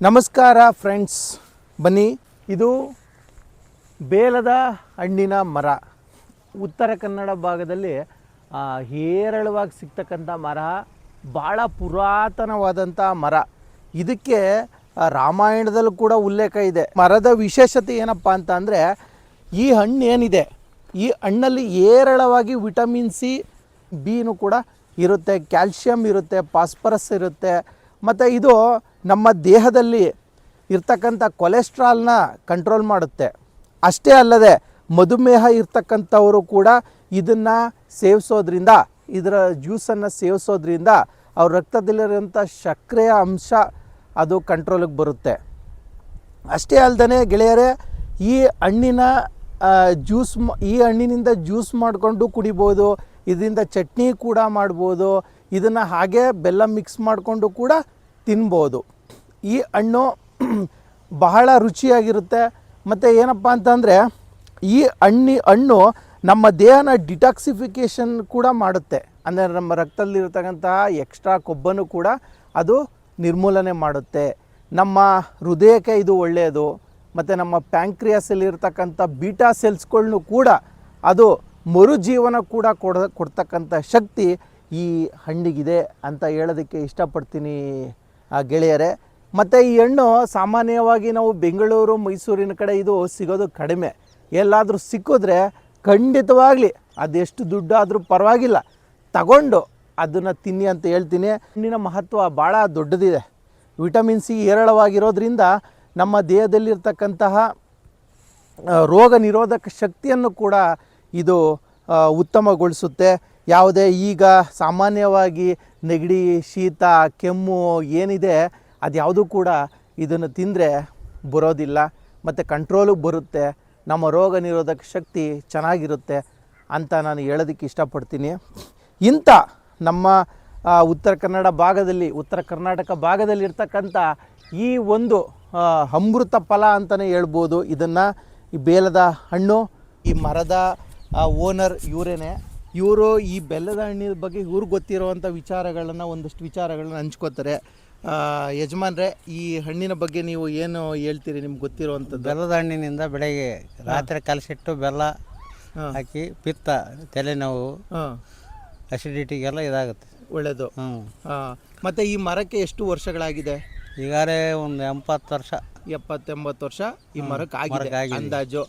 ನಮಸ್ಕಾರ ಫ್ರೆಂಡ್ಸ್, ಬನ್ನಿ. ಇದು ಬೇಲದ ಹಣ್ಣಿನ ಮರ. ಉತ್ತರ ಕನ್ನಡ ಭಾಗದಲ್ಲಿ ಹೇರಳವಾಗಿ ಸಿಗ್ತಕ್ಕಂಥ ಮರ, ಭಾಳ ಪುರಾತನವಾದಂಥ ಮರ. ಇದಕ್ಕೆ ರಾಮಾಯಣದಲ್ಲೂ ಕೂಡ ಉಲ್ಲೇಖ ಇದೆ. ಮರದ ವಿಶೇಷತೆ ಏನಪ್ಪ ಅಂತ ಅಂದರೆ, ಈ ಹಣ್ಣು ಏನಿದೆ, ಈ ಹಣ್ಣಲ್ಲಿ ಹೇರಳವಾಗಿ ವಿಟಮಿನ್ ಸಿ, ಬಿನೂ ಕೂಡ ಇರುತ್ತೆ, ಕ್ಯಾಲ್ಶಿಯಂ ಇರುತ್ತೆ, ಫಾಸ್ಫರಸ್ ಇರುತ್ತೆ. ಮತ್ತು ಇದು ನಮ್ಮ ದೇಹದಲ್ಲಿ ಇರ್ತಕ್ಕಂಥ ಕೊಲೆಸ್ಟ್ರಾಲ್ನ ಕಂಟ್ರೋಲ್ ಮಾಡುತ್ತೆ. ಅಷ್ಟೇ ಅಲ್ಲದೆ ಮಧುಮೇಹ ಇರ್ತಕ್ಕಂಥವರು ಕೂಡ ಇದನ್ನು ಸೇವಿಸೋದ್ರಿಂದ, ಇದರ ಜ್ಯೂಸನ್ನು ಸೇವಿಸೋದ್ರಿಂದ ಅವ್ರ ರಕ್ತದಲ್ಲಿರುವಂಥ ಸಕ್ಕರೆಯ ಅಂಶ ಅದು ಕಂಟ್ರೋಲಿಗೆ ಬರುತ್ತೆ. ಅಷ್ಟೇ ಅಲ್ಲದೆ ಗೆಳೆಯರೇ, ಈ ಹಣ್ಣಿನ ಹಣ್ಣಿನಿಂದ ಜ್ಯೂಸ್ ಮಾಡಿಕೊಂಡು ಕುಡಿಬೋದು, ಇದರಿಂದ ಚಟ್ನಿ ಕೂಡ ಮಾಡ್ಬೋದು, ಇದನ್ನು ಹಾಗೆ ಬೆಲ್ಲ ಮಿಕ್ಸ್ ಮಾಡಿಕೊಂಡು ಕೂಡ ತಿನ್ಬೋದು. ಈ ಹಣ್ಣು ಬಹಳ ರುಚಿಯಾಗಿರುತ್ತೆ. ಮತ್ತು ಏನಪ್ಪ ಅಂತಂದರೆ, ಈ ಹಣ್ಣು ನಮ್ಮ ದೇಹನ ಡಿಟಾಕ್ಸಿಫಿಕೇಷನ್ ಕೂಡ ಮಾಡುತ್ತೆ. ಅಂದರೆ ನಮ್ಮ ರಕ್ತದಲ್ಲಿರ್ತಕ್ಕಂತಹ ಎಕ್ಸ್ಟ್ರಾ ಕೊಬ್ಬನ್ನು ಕೂಡ ಅದು ನಿರ್ಮೂಲನೆ ಮಾಡುತ್ತೆ. ನಮ್ಮ ಹೃದಯಕ್ಕೆ ಇದು ಒಳ್ಳೆಯದು. ಮತ್ತು ನಮ್ಮ ಪ್ಯಾಂಕ್ರಿಯಾಸಲ್ಲಿರ್ತಕ್ಕಂಥ ಬೀಟಾ ಸೆಲ್ಸ್ಗಳ್ನು ಕೂಡ ಅದು ಮರುಜೀವನ ಕೂಡ ಕೊಡ್ತಕ್ಕಂಥ ಶಕ್ತಿ ಈ ಹಣ್ಣಿಗಿದೆ ಅಂತ ಹೇಳೋದಕ್ಕೆ ಇಷ್ಟಪಡ್ತೀನಿ ಗೆಳೆಯರೇ. ಮತ್ತು ಈ ಹಣ್ಣು ಸಾಮಾನ್ಯವಾಗಿ ನಾವು ಬೆಂಗಳೂರು, ಮೈಸೂರಿನ ಕಡೆ ಇದು ಸಿಗೋದು ಕಡಿಮೆ. ಎಲ್ಲಾದರೂ ಸಿಕ್ಕಿದ್ರೆ ಖಂಡಿತವಾಗಲಿ ಅದೆಷ್ಟು ದುಡ್ಡಾದರೂ ಪರವಾಗಿಲ್ಲ, ತಗೊಂಡು ಅದನ್ನು ತಿನ್ನಿ ಅಂತ ಹೇಳ್ತೀನಿ. ಹಣ್ಣಿನ ಮಹತ್ವ ಭಾಳ ದೊಡ್ಡದಿದೆ. ವಿಟಮಿನ್ ಸಿ ಹೇರಳವಾಗಿರೋದ್ರಿಂದ ನಮ್ಮ ದೇಹದಲ್ಲಿರ್ತಕ್ಕಂತಹ ರೋಗ ನಿರೋಧಕ ಶಕ್ತಿಯನ್ನು ಕೂಡ ಇದು ಉತ್ತಮಗೊಳಿಸುತ್ತೆ. ಯಾವುದೇ ಈಗ ಸಾಮಾನ್ಯವಾಗಿ ನೆಗಡಿ, ಶೀತ, ಕೆಮ್ಮು ಏನಿದೆ ಅದ್ಯಾವುದೂ ಕೂಡ ಇದನ್ನು ತಿಂದರೆ ಬರೋದಿಲ್ಲ. ಮತ್ತು ಕಂಟ್ರೋಲಿಗೆ ಬರುತ್ತೆ, ನಮ್ಮ ರೋಗ ನಿರೋಧಕ ಶಕ್ತಿ ಚೆನ್ನಾಗಿರುತ್ತೆ ಅಂತ ನಾನು ಹೇಳೋದಕ್ಕೆ ಇಷ್ಟಪಡ್ತೀನಿ. ಇಂಥ ನಮ್ಮ ಉತ್ತರ ಕರ್ನಾಟಕ ಭಾಗದಲ್ಲಿರ್ತಕ್ಕಂಥ ಈ ಒಂದು ಅಮೃತ ಫಲ ಅಂತಲೇ ಹೇಳ್ಬೋದು ಇದನ್ನು. ಈ ಬೇಲದ ಹಣ್ಣು, ಈ ಮರದ ಓನರ್ ಇವರೇನೆ. ಇವರು ಈ ಬೆಲ್ಲದ ಹಣ್ಣಿನ ಬಗ್ಗೆ ಇವ್ರಿಗೆ ಗೊತ್ತಿರುವಂಥ ಒಂದಷ್ಟು ವಿಚಾರಗಳನ್ನ ಹಂಚ್ಕೋತಾರೆ. ಯಜಮಾನ್ರೆ, ಈ ಹಣ್ಣಿನ ಬಗ್ಗೆ ನೀವು ಏನು ಹೇಳ್ತೀರಿ, ನಿಮ್ಗೆ ಗೊತ್ತಿರುವಂಥದ್ದು? ಬೆಲ್ಲದ ಹಣ್ಣಿನಿಂದ ಬೆಳಗ್ಗೆ ರಾತ್ರಿ ಕಲಸಿಟ್ಟು ಬೆಲ್ಲ ಹಾಕಿ ಪಿತ್ತ, ತಲೆನೋವು, ಅಸಿಡಿಟಿಗೆಲ್ಲ ಇದಾಗುತ್ತೆ, ಒಳ್ಳೆಯದು. ಮತ್ತು ಈ ಮರಕ್ಕೆ ಎಷ್ಟು ವರ್ಷಗಳಾಗಿದೆ? ಈಗಾಗಲೇ ಒಂದು 80 ವರ್ಷ, 70-80 ವರ್ಷ ಈ ಮರಕ್ಕೆ ಆಗಿದೆ ಅಂದಾಜು.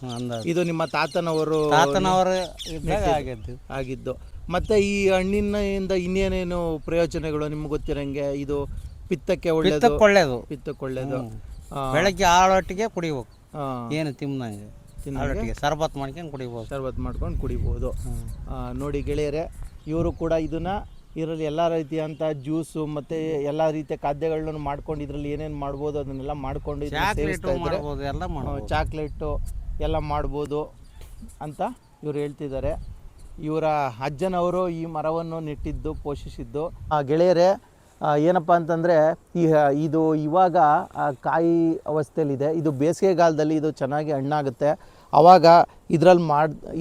ಇದು ನಿಮ್ಮ ತಾತನವರು ಆಗಿದ್ದು. ಮತ್ತು ಈ ಹಣ್ಣಿನಿಂದ ಇನ್ನೇನೇನು ಪ್ರಯೋಜನಗಳು ನಿಮ್ಗೆ ಗೊತ್ತಿರಂಗೆ? ಇದು ಪಿತ್ತಕ್ಕೆ ಒಳ್ಳೆಯದು. ಪಿತ್ತಕ್ಕೆ ಒಳ್ಳೆಯದು. ಬೆಳಗ್ಗೆ ಆಳೊಟ್ಟಿಗೆ ಕುಡಿಬೇಕು, ಏನು ತಿನ್ನಂಗೆ ಸರ್ಬತ್ ಮಾಡ್ಕೊಂಡು ಕುಡಿಬೋದು. ನೋಡಿ ಗೆಳೆಯರೆ, ಇವರು ಕೂಡ ಇದರಲ್ಲಿ ಎಲ್ಲ ರೀತಿಯಂಥ ಜ್ಯೂಸು ಮತ್ತು ಎಲ್ಲ ರೀತಿಯ ಖಾದ್ಯಗಳನ್ನ ಮಾಡ್ಕೊಂಡು ಇದರಲ್ಲಿ ಏನೇನು ಮಾಡ್ಬೋದು ಅದನ್ನೆಲ್ಲ ಮಾಡ್ಕೊಂಡು ಸೇವಿಸ್ತಾ ಇದ್ದಾರೆ. ಚಾಕ್ಲೇಟು ಎಲ್ಲ ಮಾಡ್ಬೋದು ಅಂತ ಇವರು ಹೇಳ್ತಿದ್ದಾರೆ. ಇವರ ಅಜ್ಜನವರು ಈ ಮರವನ್ನು ನೆಟ್ಟಿದ್ದು, ಪೋಷಿಸಿದ್ದು. ಗೆಳೆಯರೇ, ಏನಪ್ಪ ಅಂತಂದರೆ, ಇದು ಇವಾಗ ಕಾಯಿ ಅವಸ್ಥೆಯಲ್ಲಿದೆ. ಇದು ಬೇಸಿಗೆಗಾಲದಲ್ಲಿ ಇದು ಚೆನ್ನಾಗಿ ಹಣ್ಣಾಗುತ್ತೆ. ಆವಾಗ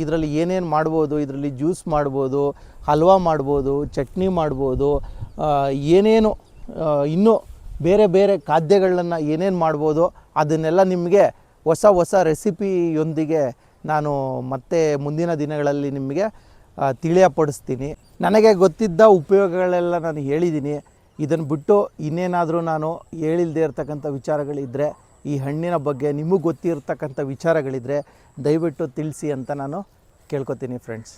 ಇದರಲ್ಲಿ ಏನೇನು ಮಾಡ್ಬೋದು, ಇದರಲ್ಲಿ ಜ್ಯೂಸ್ ಮಾಡ್ಬೋದು, ಹಲ್ವಾ ಮಾಡ್ಬೋದು, ಚಟ್ನಿ ಮಾಡ್ಬೋದು, ಏನೇನು ಇನ್ನೂ ಬೇರೆ ಬೇರೆ ಖಾದ್ಯಗಳನ್ನು ಏನೇನು ಮಾಡ್ಬೋದು ಅದನ್ನೆಲ್ಲ ನಿಮಗೆ ಹೊಸ ರೆಸಿಪಿಯೊಂದಿಗೆ ನಾನು ಮತ್ತೆ ಮುಂದಿನ ದಿನಗಳಲ್ಲಿ ನಿಮಗೆ ತಿಳಿಯಪಡಿಸ್ತೀನಿ. ನನಗೆ ಗೊತ್ತಿದ್ದ ಉಪಯೋಗಗಳೆಲ್ಲ ನಾನು ಹೇಳಿದ್ದೀನಿ. ಇದನ್ನು ಬಿಟ್ಟು ಇನ್ನೇನಾದರೂ ನಾನು ಹೇಳಿಲ್ಲದೆ ಇರ್ತಕ್ಕಂಥ ವಿಚಾರಗಳಿದ್ದರೆ, ಈ ಹಣ್ಣಿನ ಬಗ್ಗೆ ನಿಮಗೆ ಗೊತ್ತಿರ್ತಕ್ಕಂಥ ವಿಚಾರಗಳಿದ್ದರೆ ದಯವಿಟ್ಟು ತಿಳಿಸಿ ಅಂತ ನಾನು ಕೇಳ್ಕೊತೀನಿ ಫ್ರೆಂಡ್ಸ್.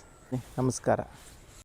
ನಮಸ್ಕಾರ.